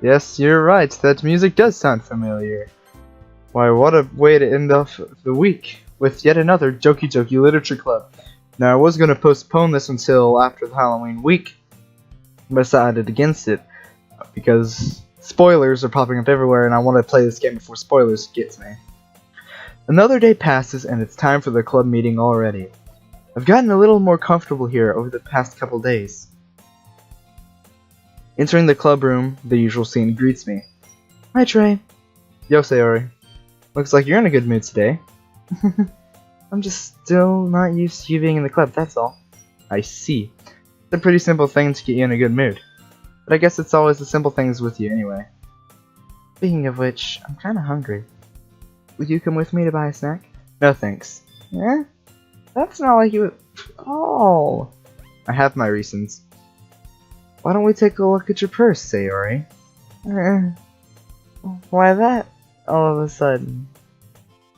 Yes, you're right. That music does sound familiar. Why, what a way to end off the week with yet another Doki Doki Literature Club. Now, I was going to postpone this until after the Halloween week, but I decided against it because spoilers are popping up everywhere and I want to play this game before spoilers get to me. Another day passes and it's time for the club meeting already. I've gotten a little more comfortable here over the past couple days. Entering the club room, the usual scene greets me. Hi, Trey. Yo, Sayori. Looks like you're in a good mood today. I'm just still not used to you being in the club, that's all. I see. It's a pretty simple thing to get you in a good mood. But I guess it's always the simple things with you anyway. Speaking of which, I'm kinda hungry. Would you come with me to buy a snack? No thanks. Eh? That's not like you at all. I have my reasons. Why don't we take a look at your purse, Sayori? Why that? All of a sudden.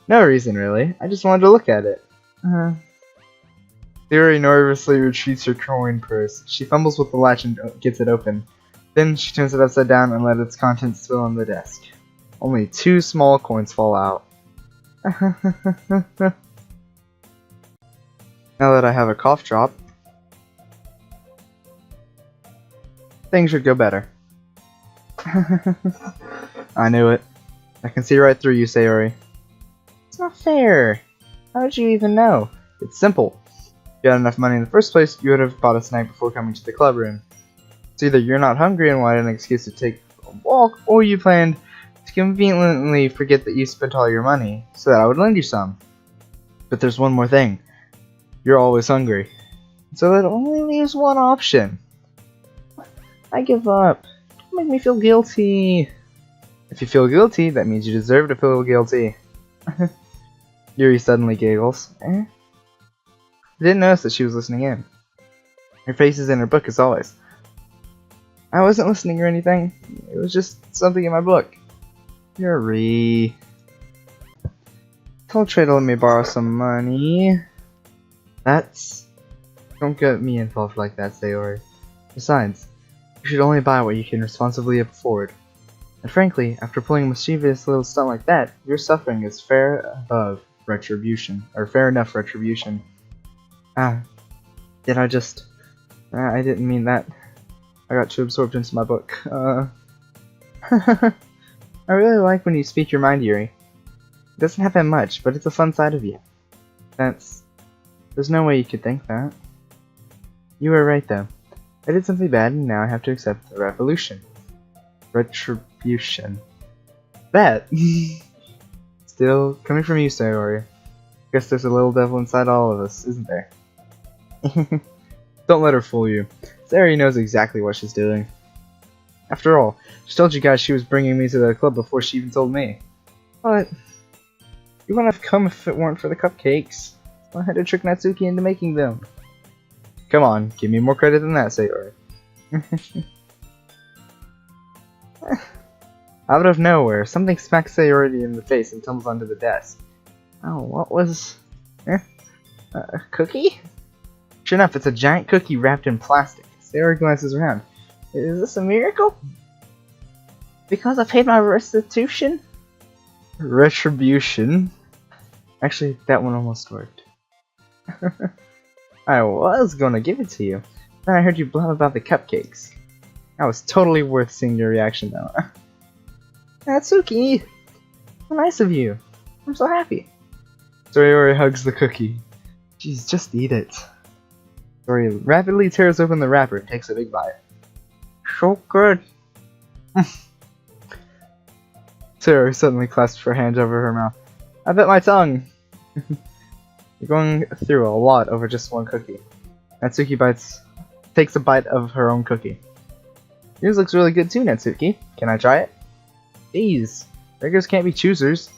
No reason, really. I just wanted to look at it. Sayori nervously retreats her coin purse. She fumbles with the latch and gets it open. Then she turns it upside down and lets its contents spill on the desk. Only 2 small coins fall out. Now that I have a cough drop, things should go better. I knew it. I can see right through you, Sayori. It's not fair. How did you even know? It's simple. If you had enough money in the first place, you would have bought a snack before coming to the club room. It's either you're not hungry and wanted an excuse to take a walk, or you planned to conveniently forget that you spent all your money, so that I would lend you some. But there's one more thing. You're always hungry. So that only leaves one option. I give up. Don't make me feel guilty. If you feel guilty, that means you deserve to feel guilty. Yuri suddenly giggles. I didn't notice that she was listening in. Her face is in her book as always. I wasn't listening or anything. It was just something in my book. Yuri. Told Trey to let me borrow some money. Don't get me involved like that, Sayori. Besides, you should only buy what you can responsibly afford. And frankly, after pulling a mischievous little stunt like that, your suffering is fair enough retribution. Did I just... I didn't mean that. I got too absorbed into my book. I really like when you speak your mind, Yuri. It doesn't happen much, but it's a fun side of you. There's no way you could think that. You were right, though. I did something bad, and now I have to accept the retribution. That! Still, coming from you, Sayori. Guess there's a little devil inside all of us, isn't there? Don't let her fool you. Sayori knows exactly what she's doing. After all, she told you guys she was bringing me to the club before she even told me. But you wouldn't have come if it weren't for the cupcakes. I had to trick Natsuki into making them. Come on, give me more credit than that, Sayori. Out of nowhere, something smacks Sayori in the face and tumbles onto the desk. Oh, what was... a cookie? Sure enough, it's a giant cookie wrapped in plastic. Sayori glances around. Is this a miracle? Because I paid my restitution? Retribution? Actually, that one almost worked. I was gonna give it to you. Then I heard you blab about the cupcakes. That was totally worth seeing your reaction though. Natsuki! So nice of you. I'm so happy. Sayori hugs the cookie. Jeez, just eat it. Sayori rapidly tears open the wrapper and takes a big bite. So good. Sayori suddenly clasps her hands over her mouth. I bit my tongue! You're going through a lot over just one cookie. Natsuki takes a bite of her own cookie. Yours looks really good too, Natsuki. Can I try it? Jeez, beggars can't be choosers.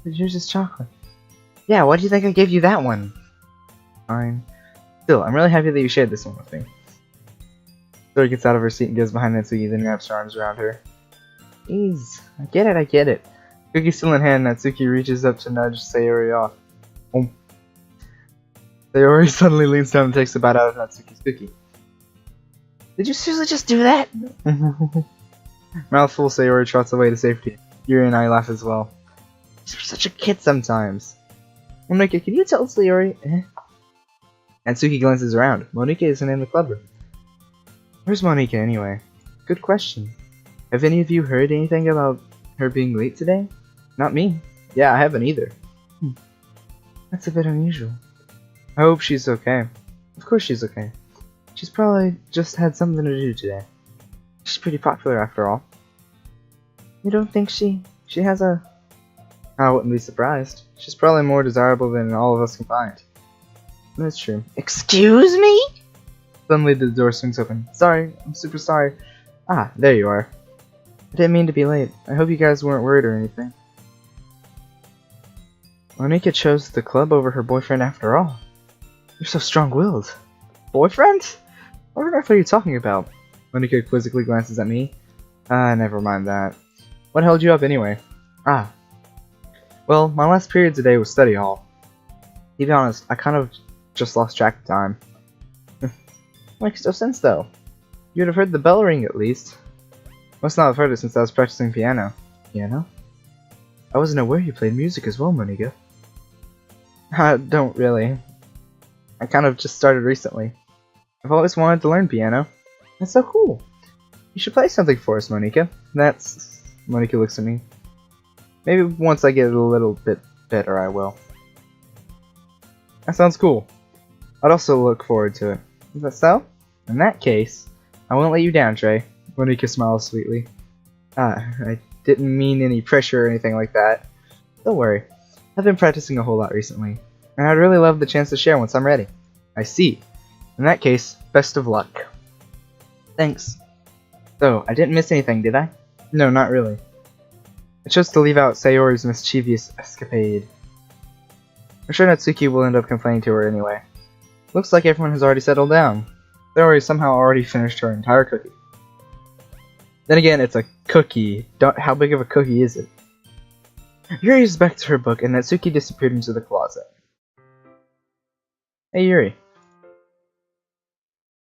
But yours is chocolate. Yeah, why do you think I gave you that one? Fine. Still, I'm really happy that you shared this one with me. Sayori gets out of her seat and goes behind Natsuki, then wraps her arms around her. Jeez, I get it. Cookie still in hand, Natsuki reaches up to nudge Sayori off. Sayori suddenly leans down and takes a bite out of Natsuki's cookie. Did you seriously just do that? Mouthful Sayori trots away to safety. Yuri and I laugh as well. You're such a kid sometimes. Monika, can you tell Sayori? And Suki glances around. Monika isn't in the clubroom. Where's Monika anyway? Good question. Have any of you heard anything about her being late today? Not me. Yeah, I haven't either. That's a bit unusual. I hope she's okay. Of course she's okay. She's probably just had something to do today. She's pretty popular after all. You don't think she has a... I wouldn't be surprised. She's probably more desirable than all of us combined. That's true. Excuse me? Suddenly the door swings open. Sorry, I'm super sorry. Ah, there you are. I didn't mean to be late. I hope you guys weren't worried or anything. Monika chose the club over her boyfriend after all. You're so strong-willed. Boyfriend? What on earth are you talking about? Monika quizzically glances at me. Never mind that. What held you up anyway? Well, my last period today was study hall. To be honest, I kind of just lost track of time. Makes no sense though. You'd have heard the bell ring at least. Must not have heard it since I was practicing piano. Piano? I wasn't aware you played music as well, Monika. I don't really. I kind of just started recently. I've always wanted to learn piano. That's so cool. You should play something for us, Monika. Monika looks at me. Maybe once I get a little bit better, I will. That sounds cool. I'd also look forward to it. Is that so? In that case, I won't let you down, Trey. Monika smiles sweetly. I didn't mean any pressure or anything like that. Don't worry. I've been practicing a whole lot recently, and I'd really love the chance to share once I'm ready. I see. In that case, best of luck. Thanks. So, I didn't miss anything, did I? No, not really. I chose to leave out Sayori's mischievous escapade. I'm sure Natsuki will end up complaining to her anyway. Looks like everyone has already settled down. Sayori somehow already finished her entire cookie. Then again, it's a cookie. How big of a cookie is it? Yuri is back to her book, and Natsuki disappeared into the closet. Hey Yuri.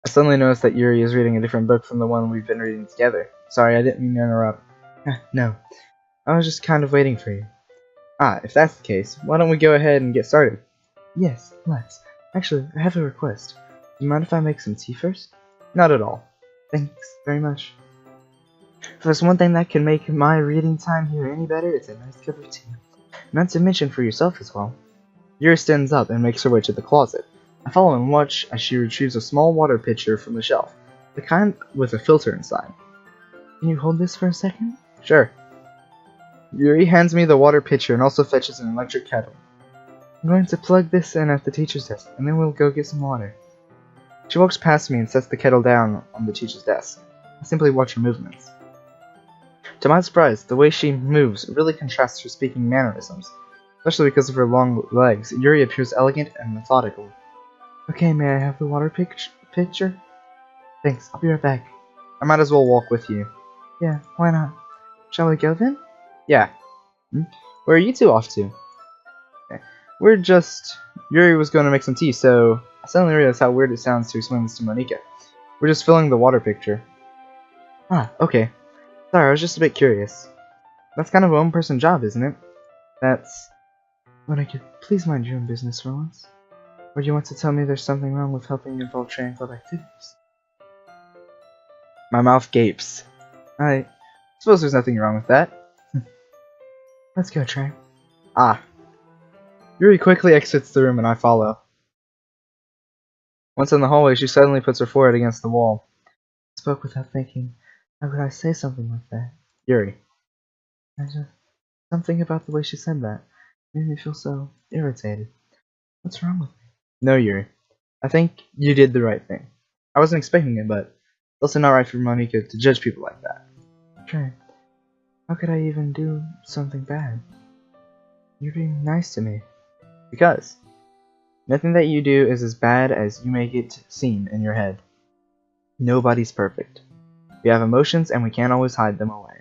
I suddenly noticed that Yuri is reading a different book from the one we've been reading together. Sorry, I didn't mean to interrupt. No. I was just kind of waiting for you. If that's the case, why don't we go ahead and get started? Yes, let's. Actually, I have a request. Do you mind if I make some tea first? Not at all. Thanks very much. If there's one thing that can make my reading time here any better, it's a nice cup of tea. Not to mention for yourself as well. Yuri stands up and makes her way to the closet. I follow and watch as she retrieves a small water pitcher from the shelf, the kind with a filter inside. Can you hold this for a second? Sure. Yuri hands me the water pitcher and also fetches an electric kettle. I'm going to plug this in at the teacher's desk, and then we'll go get some water. She walks past me and sets the kettle down on the teacher's desk. I simply watch her movements. To my surprise, the way she moves really contrasts her speaking mannerisms. Especially because of her long legs, Yuri appears elegant and methodical. Okay, may I have the water pitcher? Thanks, I'll be right back. I might as well walk with you. Yeah, why not? Shall we go then? Yeah. Where are you two off to? Okay. Yuri was going to make some tea, so I suddenly realized how weird it sounds to explain this to Monika. We're just filling the water pitcher. Okay. Sorry, I was just a bit curious. That's kind of a one-person job, isn't it? Monika, please mind your own business for once. Or do you want to tell me there's something wrong with helping involve training club activities? My mouth gapes. I suppose there's nothing wrong with that. Let's go, Trey. Yuri quickly exits the room and I follow. Once in the hallway, she suddenly puts her forehead against the wall. I spoke without thinking. How could I say something like that? Yuri. Something about the way she said that made me feel so irritated. What's wrong with me? No, Yuri. I think you did the right thing. I wasn't expecting it, but it's also not right for Monika to judge people like that. Trey, how could I even do something bad? You're being nice to me. Because nothing that you do is as bad as you make it seem in your head. Nobody's perfect. We have emotions and we can't always hide them away.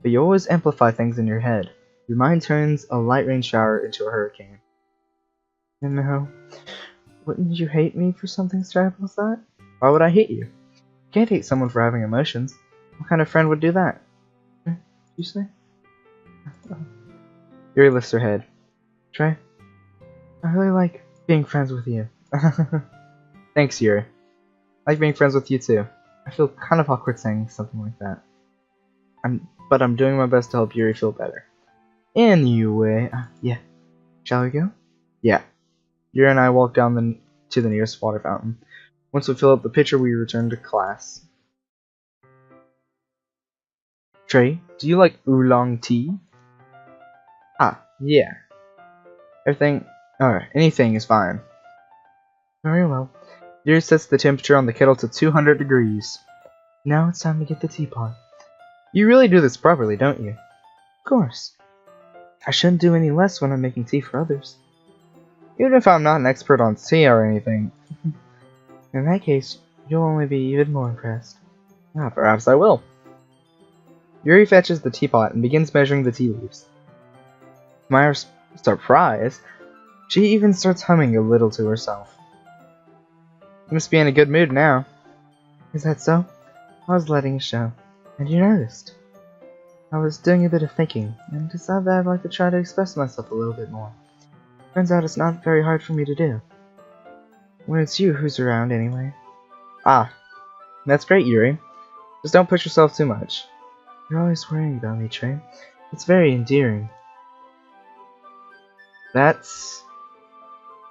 But you always amplify things in your head. Your mind turns a light rain shower into a hurricane. You know, wouldn't you hate me for something as terrible as that? Why would I hate you? You can't hate someone for having emotions. What kind of friend would do that? You say? Yuri lifts her head. Trey, I really like being friends with you. Thanks, Yuri. I like being friends with you too. I feel kind of awkward saying something like that. But I'm doing my best to help Yuri feel better. Anyway, yeah. Shall we go? Yeah. Yuri and I walk down to the nearest water fountain. Once we fill up the pitcher, we return to class. Trey, do you like oolong tea? Ah, yeah. Anything is fine. Very well. Yuri sets the temperature on the kettle to 200 degrees. Now it's time to get the teapot. You really do this properly, don't you? Of course. I shouldn't do any less when I'm making tea for others. Even if I'm not an expert on tea or anything. In that case, you'll only be even more impressed. Ah, perhaps I will. Yuri fetches the teapot and begins measuring the tea leaves. To my surprise, she even starts humming a little to herself. You must be in a good mood now. Is that so? I was letting it show. And you noticed. I was doing a bit of thinking, and decided that I'd like to try to express myself a little bit more. Turns out it's not very hard for me to do. When it's you who's around, anyway. Ah, that's great, Yuri. Just don't push yourself too much. You're always worrying about me, Trey. It's very endearing.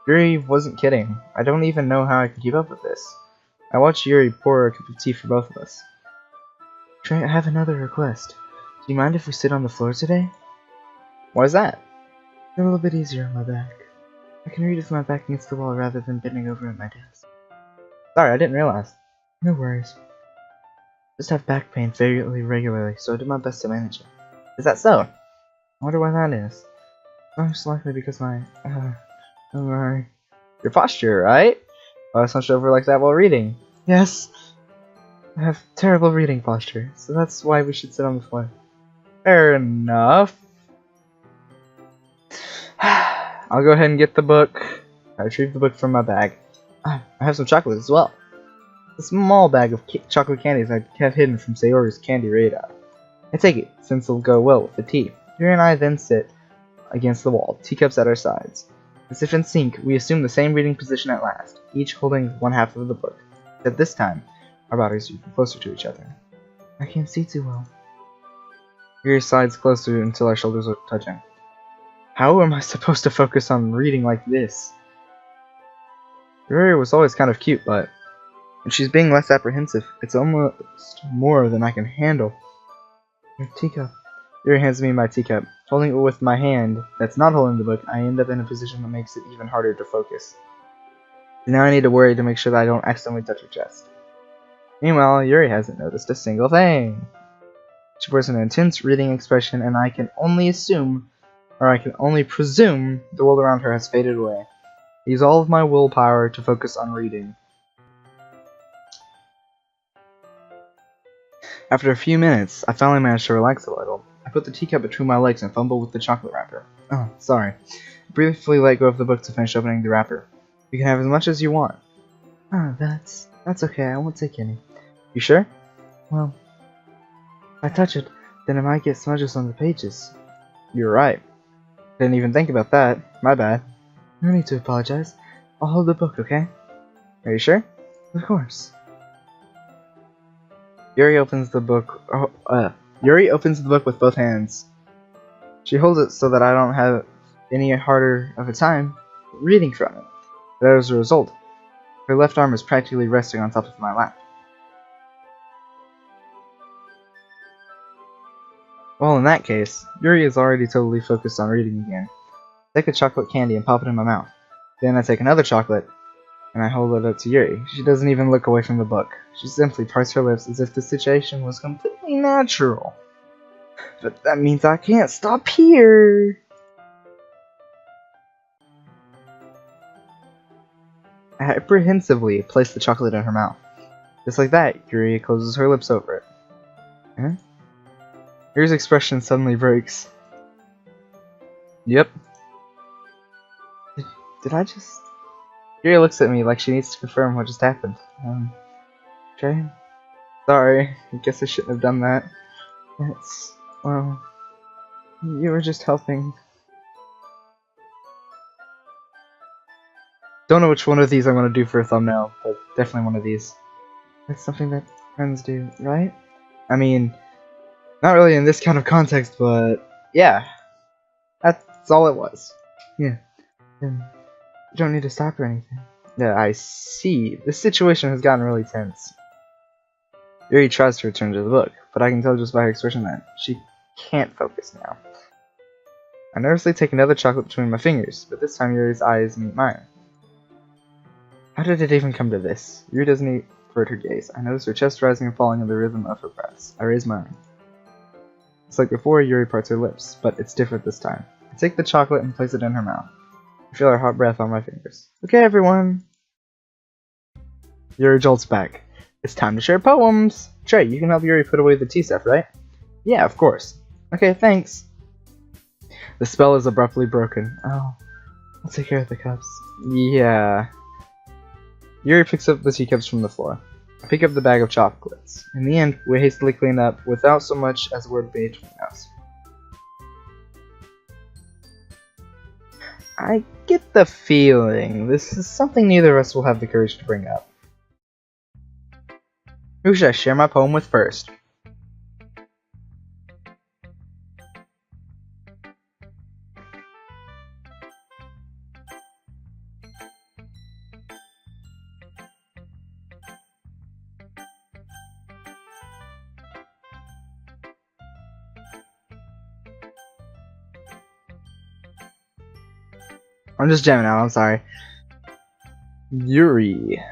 Yuri wasn't kidding. I don't even know how I can keep up with this. I watched Yuri pour a cup of tea for both of us. Trey, I have another request. Do you mind if we sit on the floor today? Why is that? It's a little bit easier on my back. I can read with my back against the wall rather than bending over at my desk. Sorry, I didn't realize. No worries. Just have back pain fairly regularly, so I do my best to manage it. Is that so? I wonder why that is. Most likely because your posture, right? Oh, I slunched over like that while reading. Yes. I have terrible reading posture, so that's why we should sit on the floor. Fair enough. I'll go ahead and get the book. I retrieve the book from my bag. I have some chocolate as well. A small bag of chocolate candies I have hidden from Sayori's candy radar. I take it, since it'll go well with the tea. Yuri and I then sit against the wall, teacups at our sides. As if in sync, we assume the same reading position at last, each holding one half of the book. Except this time, our bodies are even closer to each other. I can't see too well. Yuri slides closer until our shoulders are touching. How am I supposed to focus on reading like this? Yuri was always kind of cute, but when she's being less apprehensive, it's almost more than I can handle. Your teacup. Yuri hands me my teacup. Holding it with my hand that's not holding the book, I end up in a position that makes it even harder to focus. Now I need to worry to make sure that I don't accidentally touch her chest. Meanwhile, Yuri hasn't noticed a single thing. She wears an intense reading expression, and I can only presume the world around her has faded away. I use all of my willpower to focus on reading. After a few minutes, I finally managed to relax a little. I put the teacup between my legs and fumbled with the chocolate wrapper. Oh, sorry. I briefly let go of the book to finish opening the wrapper. You can have as much as you want. Ah, that's okay. I won't take any. You sure? Well, if I touch it, then I might get smudges on the pages. You're right. Didn't even think about that. My bad. No need to apologize. I'll hold the book, okay? Are you sure? Of course. Yuri opens the book with both hands. She holds it so that I don't have any harder of a time reading from it. But as a result, her left arm is practically resting on top of my lap. Well, in that case, Yuri is already totally focused on reading again. I take a chocolate candy and pop it in my mouth. Then I take another chocolate, and I hold it up to Yuri. She doesn't even look away from the book. She simply parts her lips as if the situation was completely natural. But that means I can't stop here! I apprehensively place the chocolate in her mouth. Just like that, Yuri closes her lips over it. Huh? Yuri's expression suddenly breaks. Yep. Did I just... Yuri looks at me like she needs to confirm what just happened. Trey? Sorry, I guess I shouldn't have done that. It's, well, you were just helping. Don't know which one of these I want to do for a thumbnail, but definitely one of these. That's something that friends do, right? I mean, not really in this kind of context, but yeah, that's all it was. Yeah, you don't need to stop or anything. Yeah, I see. This situation has gotten really tense. Yuri tries to return to the book, but I can tell just by her expression that she can't focus now. I nervously take another chocolate between my fingers, but this time Yuri's eyes meet mine. How did it even come to this? Yuri doesn't avert her gaze. I notice her chest rising and falling in the rhythm of her breaths. I raise my arm. It's like before, Yuri parts her lips, but it's different this time. I take the chocolate and place it in her mouth. I feel her hot breath on my fingers. Okay, everyone. Yuri jolts back. It's time to share poems! Trey, you can help Yuri put away the tea stuff, right? Yeah, of course. Okay, thanks. The spell is abruptly broken. Oh, I'll take care of the cups. Yeah. Yuri picks up the teacups from the floor. I pick up the bag of chocolates. In the end, we hastily clean up without so much as a word between us. I get the feeling this is something neither of us will have the courage to bring up. Who should I share my poem with first? I'm just jamming out, I'm sorry. Yuri.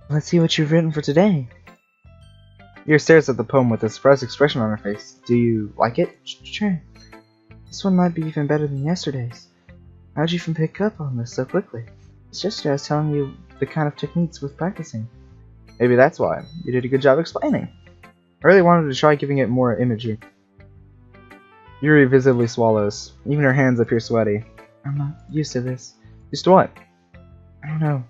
Let's see what you've written for today. Yuri stares at the poem with a surprised expression on her face. Do you like it? Sure. This one might be even better than yesterday's. How'd you even pick up on this so quickly? It's yesterday I was telling you the kind of techniques with practicing. Maybe that's why. You did a good job explaining. I really wanted to try giving it more imagery. Yuri visibly swallows. Even her hands appear sweaty. I'm not used to this. Used to what? I don't know.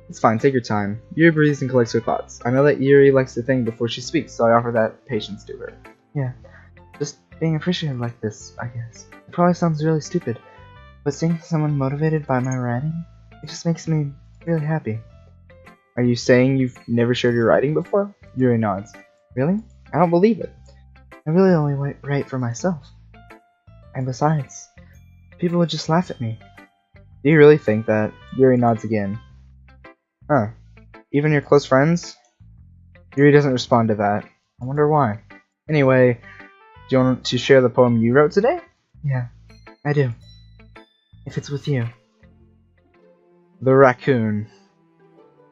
It's fine, take your time. Yuri breathes and collects her thoughts. I know that Yuri likes to think before she speaks, so I offer that patience to her. Yeah, just being appreciative like this, I guess. It probably sounds really stupid, but seeing someone motivated by my writing, it just makes me really happy. Are you saying you've never shared your writing before? Yuri nods. Really? I don't believe it. I really only write for myself. And besides, people would just laugh at me. Do you really think that? Yuri nods again. Huh. Even your close friends? Yuri doesn't respond to that. I wonder why. Anyway, do you want to share the poem you wrote today? Yeah, I do. If it's with you. The Raccoon.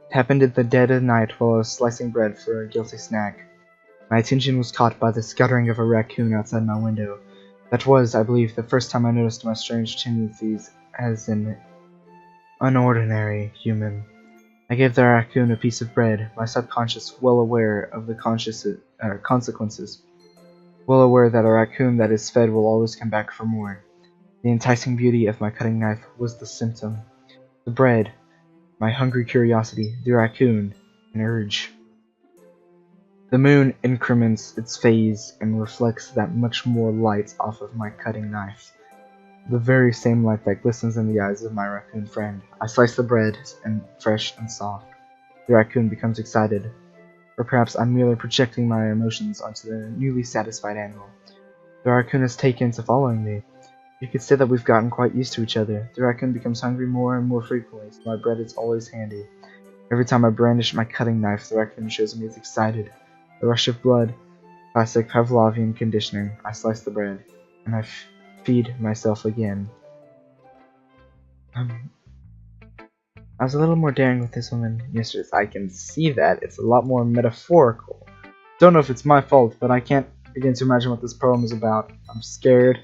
It happened in the dead of night while I was slicing bread for a guilty snack. My attention was caught by the scuttering of a raccoon outside my window. That was, I believe, the first time I noticed my strange tendencies as an unordinary human. I gave the raccoon a piece of bread, my subconscious well aware of the consequences. Well aware that a raccoon that is fed will always come back for more. The enticing beauty of my cutting knife was the symptom. The bread, my hungry curiosity, the raccoon, an urge. The moon increments its phase and reflects that much more light off of my cutting knife. The very same light that glistens in the eyes of my raccoon friend. I slice the bread, and fresh and soft. The raccoon becomes excited. Or perhaps I'm merely projecting my emotions onto the newly satisfied animal. The raccoon has taken to following me. You could say that we've gotten quite used to each other. The raccoon becomes hungry more and more frequently, so my bread is always handy. Every time I brandish my cutting knife, the raccoon shows me it's excited. The rush of blood, classic Pavlovian conditioning. I slice the bread, and I feed myself again. I was a little more daring with this one than yesterday. I can see that. It's a lot more metaphorical. Don't know if it's my fault, but I can't begin to imagine what this poem is about. I'm scared.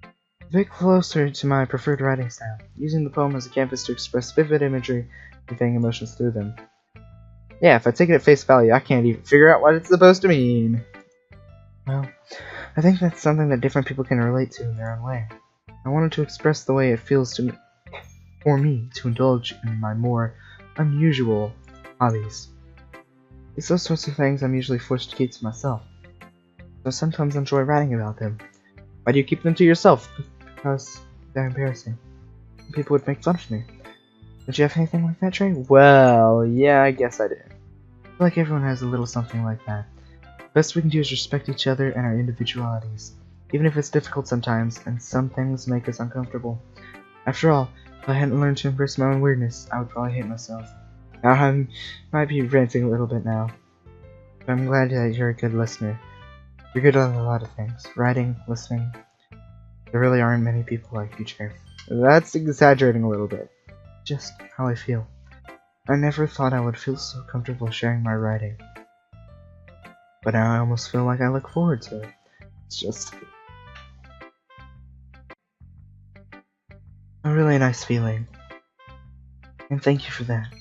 A bit closer to my preferred writing style, using the poem as a canvas to express vivid imagery, conveying emotions through them. Yeah, if I take it at face value, I can't even figure out what it's supposed to mean. Well, I think that's something that different people can relate to in their own way. I wanted to express the way it feels for me to indulge in my more unusual hobbies. It's those sorts of things I'm usually forced to keep to myself. So sometimes I enjoy writing about them. Why do you keep them to yourself? Because they're embarrassing. People would make fun of me. Did you have anything like that, Trey? Well, yeah, I guess I did. I feel like everyone has a little something like that. The best we can do is respect each other and our individualities. Even if it's difficult sometimes, and some things make us uncomfortable. After all, if I hadn't learned to embrace my own weirdness, I would probably hate myself. Now I might be ranting a little bit now. But I'm glad that you're a good listener. You're good at a lot of things. Writing, listening. There really aren't many people like you, Trey. That's exaggerating a little bit. Just how I feel. I never thought I would feel so comfortable sharing my writing. But now I almost feel like I look forward to it. It's just a really nice feeling. And thank you for that.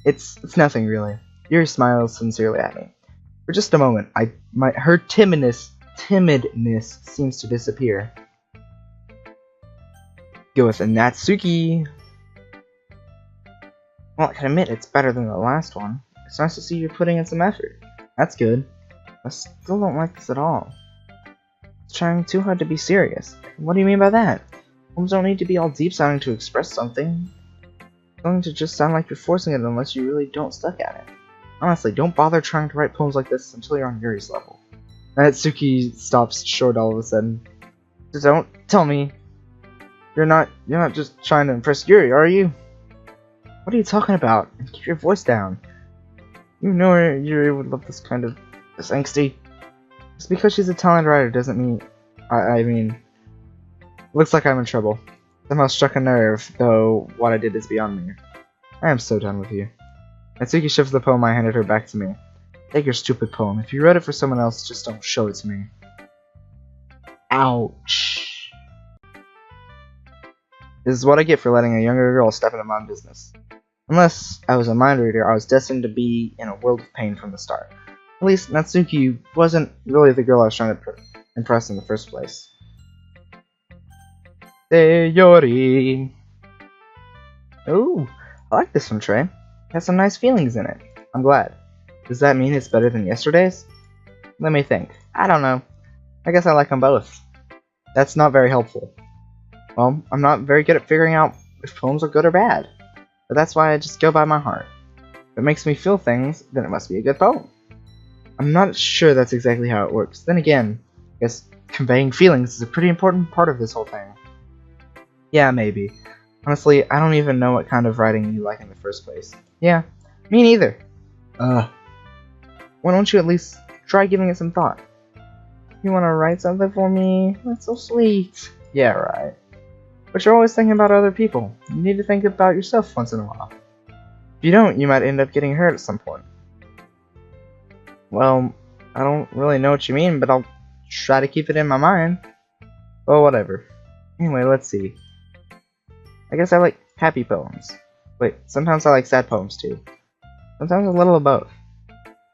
It's nothing really. Yuri smiles sincerely at me. For just a moment, her timidness seems to disappear. Go with a Natsuki. Well, I can admit it's better than the last one. It's nice to see you putting in some effort. That's good. I still don't like this at all. It's trying too hard to be serious. What do you mean by that? Poems don't need to be all deep sounding to express something. It's going to just sound like you're forcing it unless you really don't stuck at it. Honestly, don't bother trying to write poems like this until you're on Yuri's level. Natsuki stops short all of a sudden. Don't tell me. You're not just trying to impress Yuri, are you? What are you talking about? And keep your voice down. You know Yuri would love this angsty. Just because she's a talented writer doesn't mean... I mean... Looks like I'm in trouble. Somehow struck a nerve, though what I did is beyond me. I am so done with you. Natsuki shoves the poem I handed her back to me. Take your stupid poem. If you wrote it for someone else, just don't show it to me. Ouch. This is what I get for letting a younger girl step into my business. Unless I was a mind reader, I was destined to be in a world of pain from the start. At least Natsuki wasn't really the girl I was trying to impress in the first place. Sayori. Ooh, I like this one, Trey. It has some nice feelings in it. I'm glad. Does that mean it's better than yesterday's? Let me think. I don't know. I guess I like them both. That's not very helpful. Well, I'm not very good at figuring out if poems are good or bad. But that's why I just go by my heart. If it makes me feel things, then it must be a good poem. I'm not sure that's exactly how it works. Then again, I guess conveying feelings is a pretty important part of this whole thing. Yeah, maybe. Honestly, I don't even know what kind of writing you like in the first place. Yeah, me neither. Why don't you at least try giving it some thought? You wanna write something for me? That's so sweet. Yeah, right. But you're always thinking about other people. You need to think about yourself once in a while. If you don't, you might end up getting hurt at some point. Well, I don't really know what you mean, but I'll try to keep it in my mind. Well, whatever. Anyway, let's see. I guess I like happy poems. Wait, sometimes I like sad poems too. Sometimes a little of both.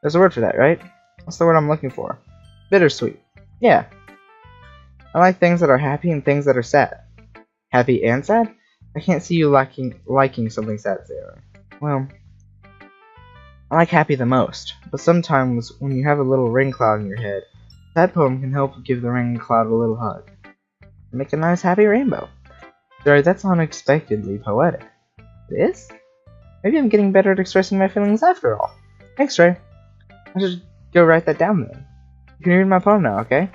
There's a word for that, right? What's the word I'm looking for? Bittersweet. Yeah. I like things that are happy and things that are sad. Happy and sad? I can't see you liking something sad, Sarah. Well, I like happy the most, but sometimes when you have a little rain cloud in your head, that poem can help give the rain cloud a little hug. Make a nice happy rainbow. Sorry, that's unexpectedly poetic. It is? Maybe I'm getting better at expressing my feelings after all. Thanks, Trey. I should go write that down then. You can read my poem now, okay?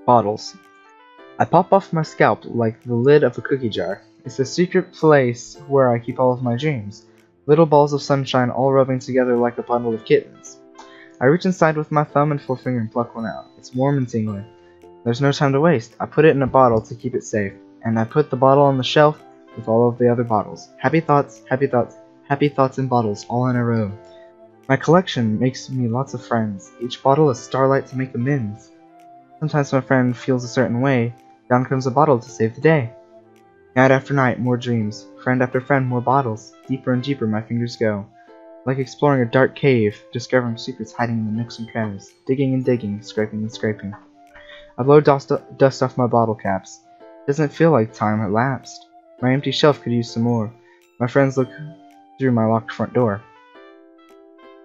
Bottles. I pop off my scalp like the lid of a cookie jar. It's the secret place where I keep all of my dreams. Little balls of sunshine all rubbing together like a bundle of kittens. I reach inside with my thumb and forefinger and pluck one out. It's warm and tingling. There's no time to waste. I put it in a bottle to keep it safe, and I put the bottle on the shelf with all of the other bottles. Happy thoughts, happy thoughts, happy thoughts in bottles, all in a row. My collection makes me lots of friends. Each bottle is starlight to make amends. Sometimes my friend feels a certain way. Down comes a bottle to save the day. Night after night, more dreams. Friend after friend, more bottles. Deeper and deeper my fingers go. Like exploring a dark cave, discovering secrets hiding in the nooks and crannies. Digging and digging, scraping and scraping. I blow dust off my bottle caps. Doesn't feel like time had lapsed. My empty shelf could use some more. My friends look through my locked front door.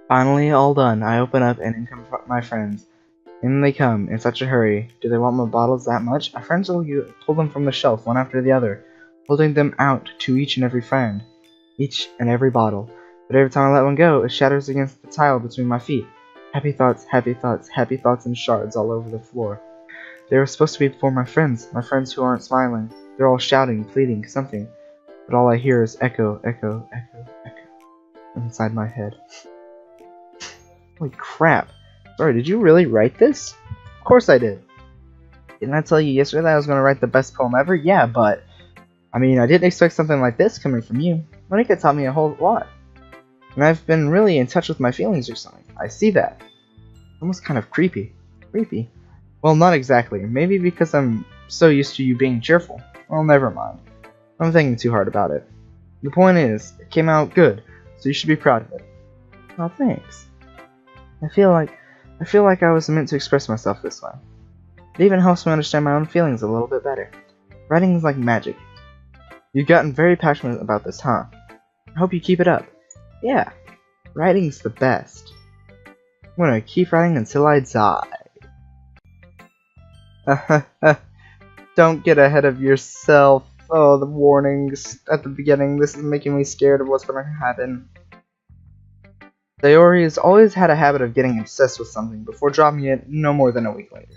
Finally, all done. I open up and in come my friends. In they come, in such a hurry. Do they want my bottles that much? My friends will pull them from the shelf, one after the other, holding them out to each and every friend. Each and every bottle. But every time I let one go, it shatters against the tile between my feet. Happy thoughts, happy thoughts, happy thoughts in shards all over the floor. They were supposed to be for my friends who aren't smiling. They're all shouting, pleading, something. But all I hear is echo, echo, echo, echo inside my head. Holy crap. Sorry, did you really write this? Of course I did. Didn't I tell you yesterday that I was going to write the best poem ever? Yeah, but I mean, I didn't expect something like this coming from you. Monica taught me a whole lot. And I've been really in touch with my feelings recently. I see that. Almost kind of creepy. Creepy? Well, not exactly. Maybe because I'm so used to you being cheerful. Well, never mind. I'm thinking too hard about it. The point is, it came out good, so you should be proud of it. Oh, thanks. I feel like I was meant to express myself this way. It even helps me understand my own feelings a little bit better. Writing is like magic. You've gotten very passionate about this, huh? I hope you keep it up. Yeah, writing's the best. I'm gonna keep writing until I die. Don't get ahead of yourself. Oh, the warnings at the beginning. This is making me scared of what's gonna happen. Sayori has always had a habit of getting obsessed with something before dropping it no more than a week later.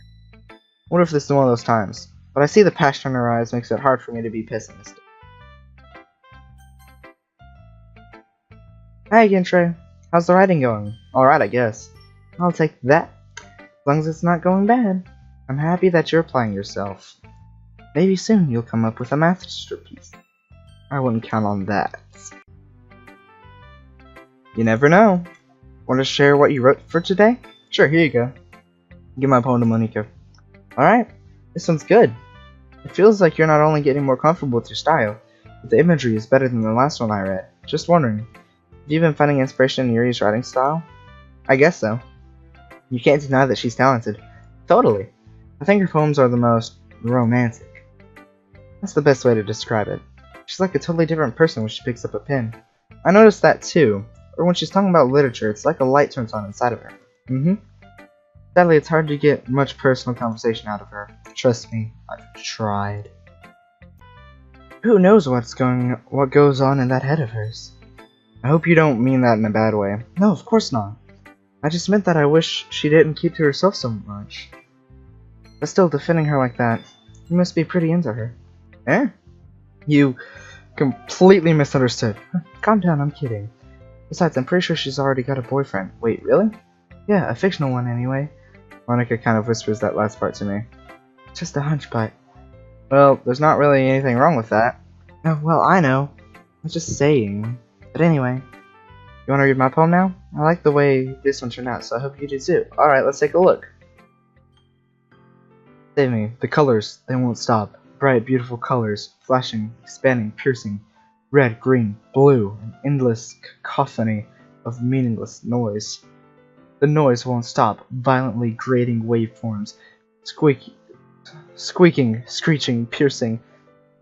I wonder if this is one of those times. But I see the passion in her eyes makes it hard for me to be pessimistic. Hi again, Trey. How's the writing going? Alright, I guess. I'll take that. As long as it's not going bad. I'm happy that you're applying yourself. Maybe soon you'll come up with a masterpiece. I wouldn't count on that. You never know. Want to share what you wrote for today? Sure, here you go. Give my poem to Monica. Alright, this one's good. It feels like you're not only getting more comfortable with your style, but the imagery is better than the last one I read. Just wondering, have you been finding inspiration in Yuri's writing style? I guess so. You can't deny that she's talented. Totally. I think her poems are the most romantic. That's the best way to describe it. She's like a totally different person when she picks up a pen. I noticed that too. Or when she's talking about literature, it's like a light turns on inside of her. Sadly, it's hard to get much personal conversation out of her. Trust me, I've tried. Who knows what goes on in that head of hers? I hope you don't mean that in a bad way. No, of course not. I just meant that I wish she didn't keep to herself so much. But still, defending her like that, you must be pretty into her. Eh? You completely misunderstood. Calm down, I'm kidding. Besides, I'm pretty sure she's already got a boyfriend. Wait, really? Yeah, a fictional one anyway. Monica kind of whispers that last part to me. Just a hunch, but... Well, there's not really anything wrong with that. Oh, well, I know. I was just saying. But anyway, you want to read my poem now? I like the way this one turned out, so I hope you do too. Alright, let's take a look. Save me. The colors, they won't stop. Bright, beautiful colors, flashing, expanding, piercing. Red, green, blue, an endless cacophony of meaningless noise. The noise won't stop, violently grating waveforms, squeaking, screeching, piercing,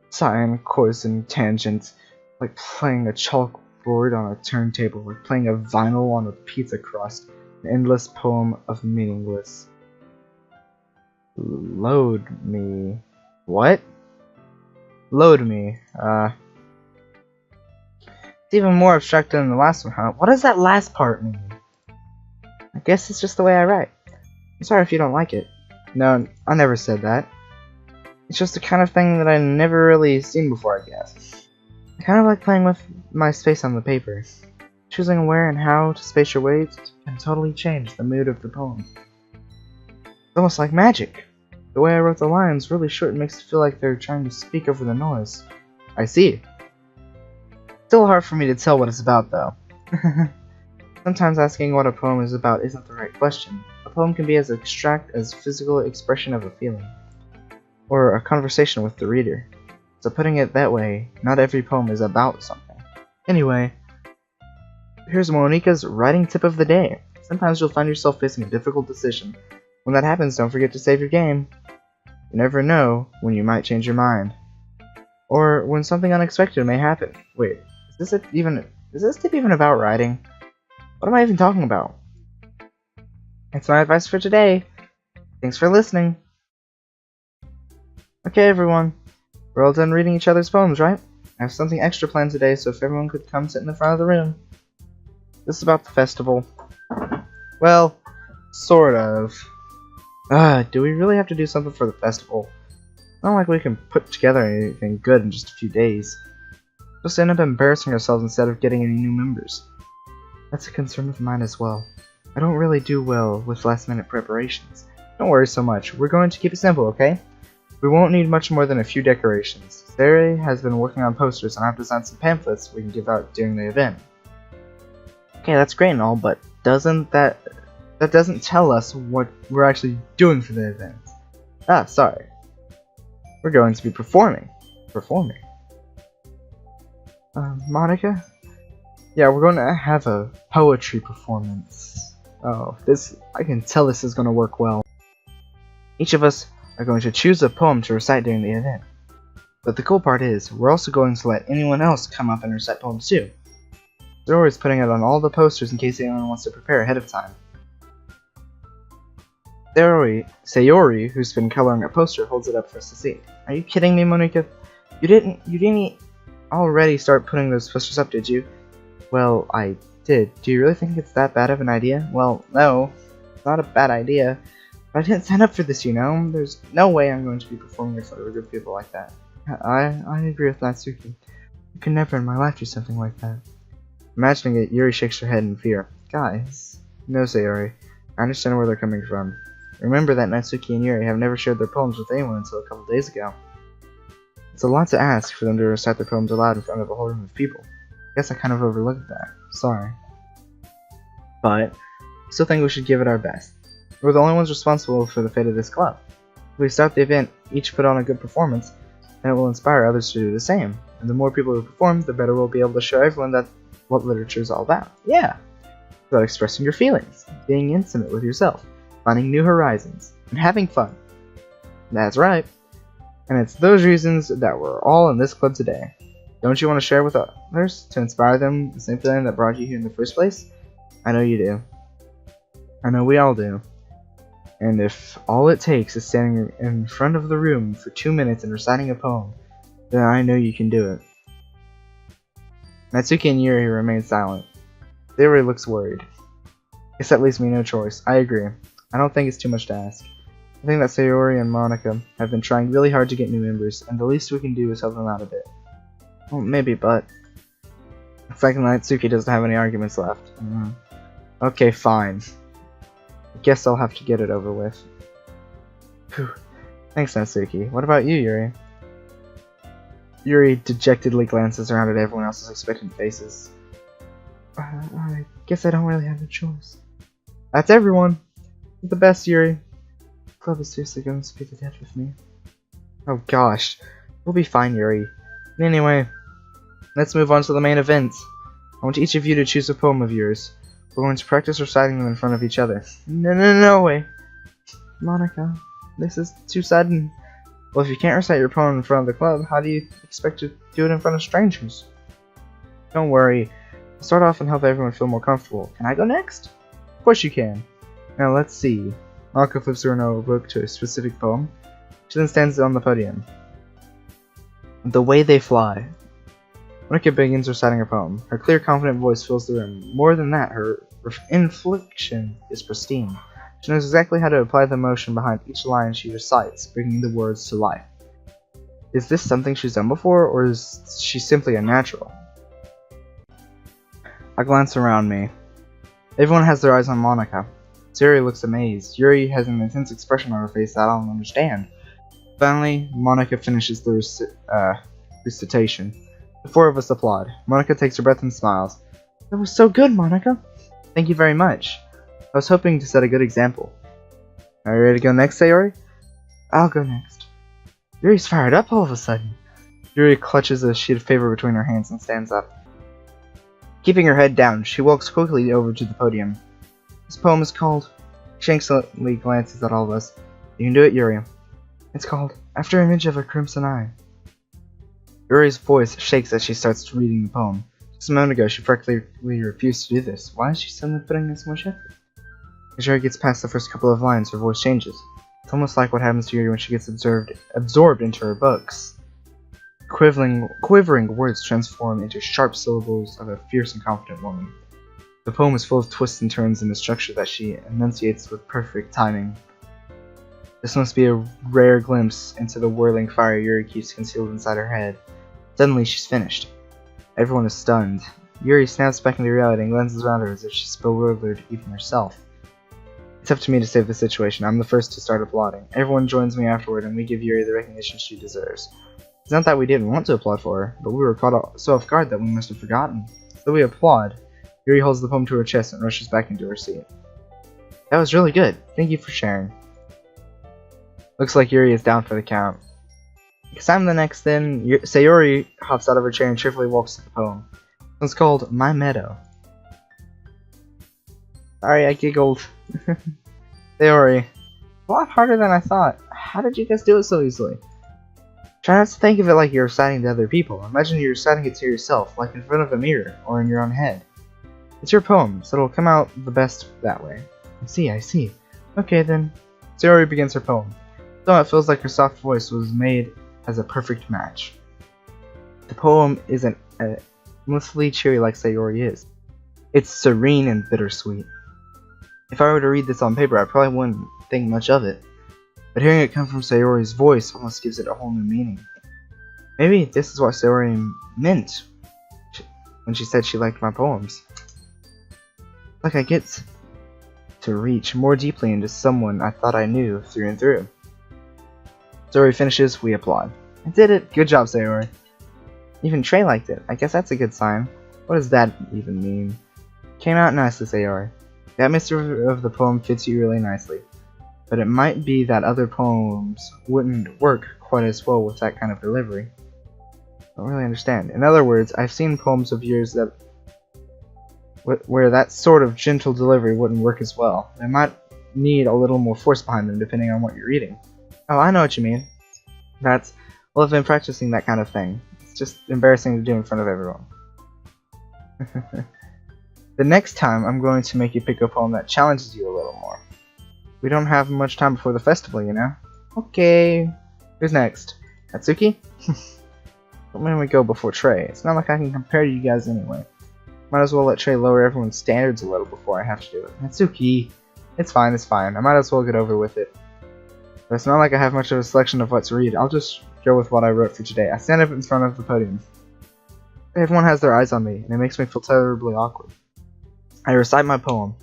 sine, cosine, tangent, like playing a chalkboard on a turntable, like playing a vinyl on a pizza crust, an endless poem of meaningless. Load me. What? Load me. It's even more abstract than the last one, huh? What does that last part mean? I guess it's just the way I write. I'm sorry if you don't like it. No, I never said that. It's just the kind of thing that I never really seen before, I guess. I kind of like playing with my space on the paper. Choosing where and how to space your words can totally change the mood of the poem. It's almost like magic. The way I wrote the lines really short makes it feel like they're trying to speak over the noise. I see. Still hard for me to tell what it's about, though. Sometimes asking what a poem is about isn't the right question. A poem can be as abstract as physical expression of a feeling, or a conversation with the reader. So putting it that way, not every poem is about something. Anyway, here's Monica's writing tip of the day. Sometimes you'll find yourself facing a difficult decision. When that happens, don't forget to save your game. You never know when you might change your mind. Or when something unexpected may happen. Wait, is Is this tip even about writing? What am I even talking about? That's my advice for today. Thanks for listening. Okay, everyone. We're all done reading each other's poems, right? I have something extra planned today, so if everyone could come sit in the front of the room. This is about the festival. Well, sort of. Do we really have to do something for the festival? Not like we can put together anything good in just a few days. Just end up embarrassing ourselves instead of getting any new members. That's a concern of mine as well. I don't really do well with last-minute preparations. Don't worry so much. We're going to keep it simple, okay? We won't need much more than a few decorations. Sarah has been working on posters, and I've designed some pamphlets we can give out during the event. Okay, that's great and all, but that doesn't tell us what we're actually doing for the event. Ah, sorry. We're going to be performing. Monica? Yeah, we're going to have a poetry performance. Oh, I can tell this is going to work well. Each of us are going to choose a poem to recite during the event. But the cool part is, we're also going to let anyone else come up and recite poems too. They're always putting it on all the posters in case anyone wants to prepare ahead of time. Sayori, who's been coloring a poster, holds it up for us to see. Are you kidding me, Monica? You didn't already start putting those posters up, did you? Well, I did. Do you really think it's that bad of an idea? Well, no. It's not a bad idea. But I didn't sign up for this, you know? There's no way I'm going to be performing in front of a group of people like that. I agree with Natsuki. I could never in my life do something like that. Imagining it, Yuri shakes her head in fear. Guys. No, Sayori. I understand where they're coming from. Remember that Natsuki and Yuri have never shared their poems with anyone until a couple days ago. It's a lot to ask for them to recite their poems aloud in front of a whole room of people. I guess I kind of overlooked that. Sorry. But, I still think we should give it our best. We're the only ones responsible for the fate of this club. If we start the event, each put on a good performance, then it will inspire others to do the same. And the more people who perform, the better we'll be able to show everyone what literature is all about. Yeah! It's about expressing your feelings, being intimate with yourself, finding new horizons, and having fun. That's right. And it's those reasons that we're all in this club today. Don't you want to share with others to inspire them the same feeling that brought you here in the first place? I know you do. I know we all do. And if all it takes is standing in front of the room for 2 minutes and reciting a poem, then I know you can do it. Natsuki and Yuri remain silent. Sayori looks worried. Guess that leaves me no choice. I agree. I don't think it's too much to ask. I think that Sayori and Monica have been trying really hard to get new members, and the least we can do is help them out a bit. Well, maybe, but it's like Natsuki doesn't have any arguments left. Okay, fine. I guess I'll have to get it over with. Whew. Thanks, Natsuki. What about you, Yuri? Yuri dejectedly glances around at everyone else's expectant faces. I guess I don't really have a choice. That's everyone. The best, Yuri. The club is seriously going to be the death with me. Oh gosh. We'll be fine, Yuri. Anyway, let's move on to the main event. I want each of you to choose a poem of yours. We're going to practice reciting them in front of each other. No way. Monica, this is too sudden. Well, if you can't recite your poem in front of the club, how do you expect to do it in front of strangers? Don't worry. I'll start off and help everyone feel more comfortable. Can I go next? Of course you can. Now let's see. Monica flips her notebook to a specific poem. She then stands on the podium. The Way They Fly. Monica begins reciting her poem. Her clear, confident voice fills the room. More than that, her inflection is pristine. She knows exactly how to apply the emotion behind each line she recites, bringing the words to life. Is this something she's done before, or is she simply a natural? I glance around me. Everyone has their eyes on Monica. Sayori looks amazed. Yuri has an intense expression on her face that I don't understand. Finally, Monica finishes the recitation. The four of us applaud. Monica takes her breath and smiles. That was so good, Monica! Thank you very much. I was hoping to set a good example. Are you ready to go next, Sayori? I'll go next. Yuri's fired up all of a sudden. Yuri clutches a sheet of paper between her hands and stands up. Keeping her head down, she walks quickly over to the podium. This poem is called... She anxiously glances at all of us. You can do it, Yuri. It's called After Image of a Crimson Eye. Yuri's voice shakes as she starts reading the poem. She Just a moment ago, she practically refused to do this. Why is she suddenly putting in so much effort? As Yuri gets past the first couple of lines, her voice changes. It's almost like what happens to Yuri when she gets absorbed into her books. Quivering words transform into sharp syllables of a fierce and confident woman. The poem is full of twists and turns in a structure that she enunciates with perfect timing. This must be a rare glimpse into the whirling fire Yuri keeps concealed inside her head. Suddenly, she's finished. Everyone is stunned. Yuri snaps back into reality and glances around her as if she's bewildered even herself. It's up to me to save the situation. I'm the first to start applauding. Everyone joins me afterward, and we give Yuri the recognition she deserves. It's not that we didn't want to applaud for her, but we were caught so off guard that we must have forgotten. So we applaud. Yuri holds the poem to her chest and rushes back into her seat. That was really good. Thank you for sharing. Looks like Yuri is down for the count. Because I'm the next then, Sayori hops out of her chair and cheerfully walks to the poem. It's called My Meadow. Sorry, I giggled. Sayori. A lot harder than I thought. How did you guys do it so easily? Try not to think of it like you're reciting to other people. Imagine you're reciting it to yourself, like in front of a mirror, or in your own head. It's your poem, so it'll come out the best that way. I see. Okay then. Sayori begins her poem. Though it feels like her soft voice was made as a perfect match. The poem isn't mostly cheery like Sayori is. It's serene and bittersweet. If I were to read this on paper, I probably wouldn't think much of it. But hearing it come from Sayori's voice almost gives it a whole new meaning. Maybe this is what Sayori meant when she said she liked my poems. Like I get to reach more deeply into someone I thought I knew through and through. Sayori finishes, we applaud. I did it! Good job, Sayori. Even Trey liked it. I guess that's a good sign. What does that even mean? Came out nicely, Sayori. The atmosphere of the poem fits you really nicely. But it might be that other poems wouldn't work quite as well with that kind of delivery. I don't really understand. In other words, I've seen poems of yours that where that sort of gentle delivery wouldn't work as well. They might need a little more force behind them depending on what you're reading. Oh, I know what you mean. Well, I've been practicing that kind of thing. It's just embarrassing to do in front of everyone. The next time, I'm going to make you pick a poem that challenges you a little more. We don't have much time before the festival, you know? Okay. Who's next? Natsuki? Don't make me go before Trey. It's not like I can compare to you guys anyway. Might as well let Trey lower everyone's standards a little before I have to do it. Natsuki! It's fine. I might as well get over with it. But it's not like I have much of a selection of what to read. I'll just go with what I wrote for today. I stand up in front of the podium. Everyone has their eyes on me, and it makes me feel terribly awkward. I recite my poem.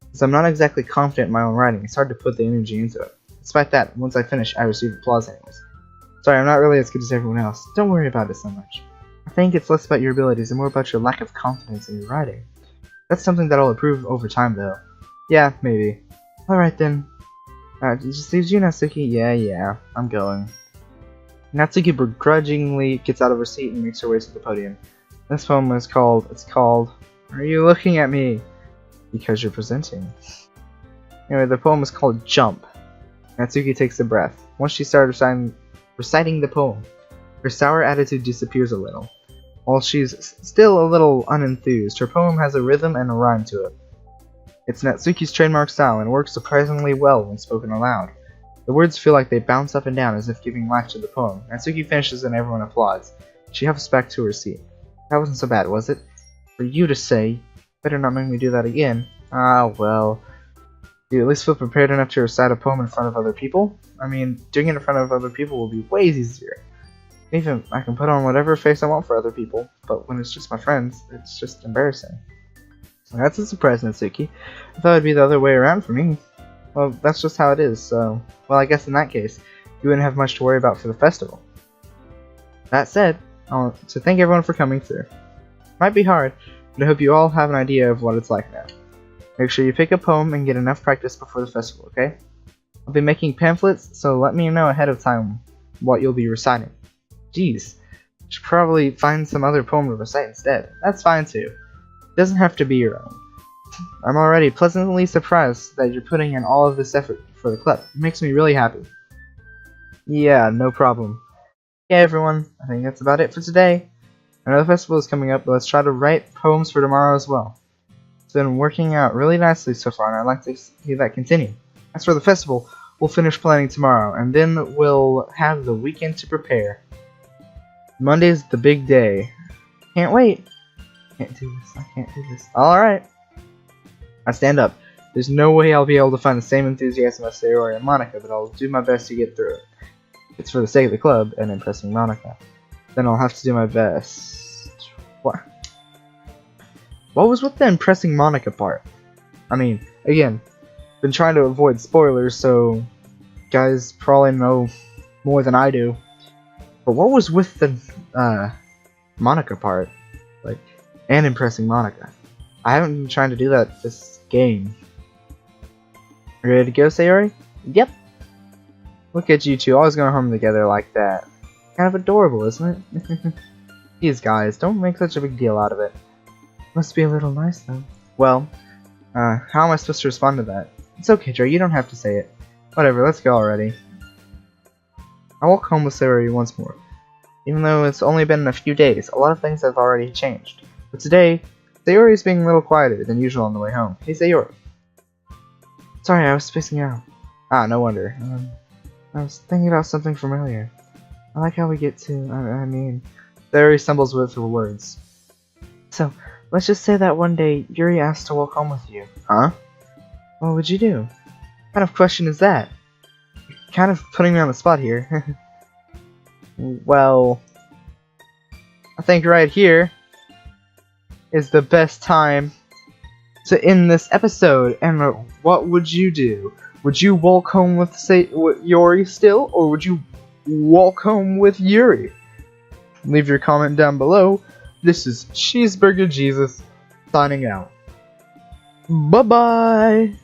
Since I'm not exactly confident in my own writing, it's hard to put the energy into it. Despite that, once I finish, I receive applause anyways. Sorry, I'm not really as good as everyone else. Don't worry about it so much. I think it's less about your abilities and more about your lack of confidence in your writing. That's something that I'll improve over time, though. Yeah, maybe. Alright then. Just leave you, Natsuki? Yeah, I'm going. Natsuki begrudgingly gets out of her seat and makes her way to the podium. This poem is called, Are You Looking at Me? Because you're presenting. Anyway, the poem is called Jump. Natsuki takes a breath. Once she starts reciting the poem, her sour attitude disappears a little. While she's still a little unenthused, her poem has a rhythm and a rhyme to it. It's Natsuki's trademark style and works surprisingly well when spoken aloud. The words feel like they bounce up and down as if giving life to the poem. Natsuki finishes and everyone applauds. She hops back to her seat. That wasn't so bad, was it? For you to say, better not make me do that again. Ah, well. Do you at least feel prepared enough to recite a poem in front of other people? I mean, doing it in front of other people will be way easier. Even I can put on whatever face I want for other people, but when it's just my friends, it's just embarrassing. Well, that's a surprise, Natsuki. I thought it'd be the other way around for me. Well, that's just how it is, so... Well, I guess in that case, you wouldn't have much to worry about for the festival. That said, I want to thank everyone for coming through. Might be hard, but I hope you all have an idea of what it's like now. Make sure you pick a poem and get enough practice before the festival, okay? I'll be making pamphlets, so let me know ahead of time what you'll be reciting. Jeez, should probably find some other poem to recite instead. That's fine too. It doesn't have to be your own. I'm already pleasantly surprised that you're putting in all of this effort for the club. It makes me really happy. Yeah, no problem. Yeah, everyone, I think that's about it for today. I know the festival is coming up, but let's try to write poems for tomorrow as well. It's been working out really nicely so far, and I'd like to see that continue. As for the festival, we'll finish planning tomorrow, and then we'll have the weekend to prepare. Monday's the big day. Can't wait. Can't do this. I can't do this. Alright. I stand up. There's no way I'll be able to find the same enthusiasm as Sayori and Monica, but I'll do my best to get through it. It's for the sake of the club and impressing Monica. Then I'll have to do my best. What? What was with the impressing Monica part? I mean, again, been trying to avoid spoilers, so guys probably know more than I do. But what was with the Monica part? Like, and impressing Monica. I haven't been trying to do that this game. Ready to go, Sayori? Yep. Look at you two, always going home together like that. Kind of adorable, isn't it? These guys, don't make such a big deal out of it. Must be a little nice, though. Well, how am I supposed to respond to that? It's okay, Dre, you don't have to say it. Whatever, let's go already. I walk home with Sayori once more. Even though it's only been a few days, a lot of things have already changed. But today, Sayori is being a little quieter than usual on the way home. Hey, Sayori. Sorry, I was spacing out. Ah, no wonder. I was thinking about something familiar. I like how we get to, I mean, Sayori stumbles with the words. So, let's just say that one day, Yuri asked to walk home with you. Huh? What would you do? What kind of question is that? You're kind of putting me on the spot here. Well, I think right here is the best time to end this episode. And what would you do? Would you walk home with Yuri still, or would you walk home with Yuri? Leave your comment down below. This is Cheeseburger Jesus signing out. Bye bye.